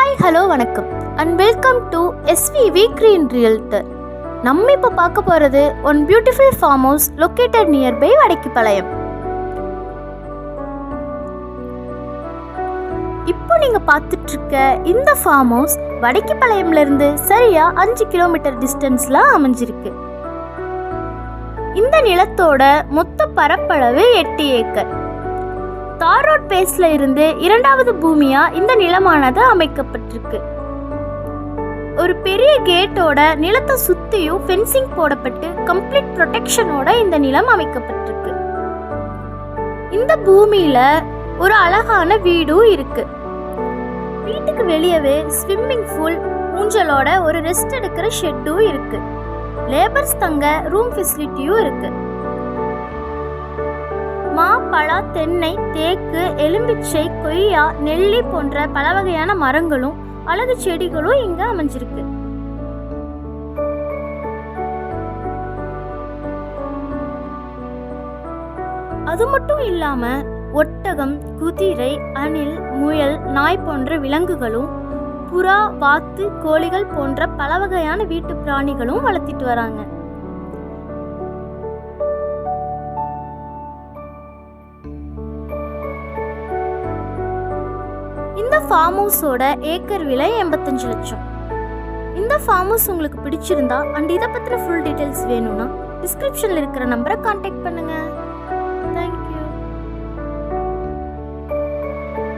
Hi hello வணக்கம் and welcome to SVV Green Realtor. நம்ம இப்போ பார்க்க போகிறது one beautiful farm house located nearby Vadakkipalayam. இப்போ நீங்கள் பார்த்துட்டு இருக்க இந்த ஃபார்ம் ஹவுஸ் வடக்கிப்பாளையம்லேருந்து சரியாக 5 கிலோமீட்டர் டிஸ்டன்ஸில் அமைஞ்சிருக்கு. இந்த நிலத்தோட மொத்த பரப்பளவு 8 ஏக்கர். தார் ரோட் பேஸ்ல இருந்து இரண்டாவது பூமியா இந்த நிலமானது அமைக்கப்பட்டிருக்கு. ஒரு பெரிய கேட்டோட நிலத்தை சுத்தியும் ஃபென்சிங் போடப்பட்டு கம்ப்ளீட் ப்ரொடெக்ஷனோட இந்த நிலம் அமைக்கப்பட்டிருக்கு. இந்த பூமியில ஒரு அழகான வீடும் இருக்கு. வீட்டுக்கு வெளியவே ஸ்விம்மிங் பூல், ஊஞ்சலோட ஒரு ரெஸ்ட் எடுக்கிற ஷெட்டும் இருக்கு. லேபர்ஸ் தங்க ரூம் ஃபெசிலிட்டியும் இருக்கு. மா, பலா, தென்னை, தேக்கு, எலும்பிச்சை, கொய்யா, நெல்லி போன்ற பல வகையான மரங்களும் அழகு செடிகளும் இங்க அமைஞ்சிருக்கு. அது மட்டும் இல்லாம ஒட்டகம், குதிரை, அணில், முயல், நாய் போன்ற விலங்குகளும், புறா, வாத்து, கோழிகள் போன்ற பல வகையான வீட்டு பிராணிகளும் வளர்த்திட்டு வராங்க. இந்த ஃபார்ம் ஹவுஸோட ஏக்கர் விலை 85 லட்சம். இந்த ஃபார்ம் ஹவுஸ் உங்களுக்கு பிடிச்சிருந்தா அண்ட் இதை பற்றின ஃபுல் டீட்டெயில்ஸ் வேணும்னா டிஸ்கிரிப்ஷனில் இருக்கிற நம்பரை கான்டாக்ட் பண்ணுங்கள்.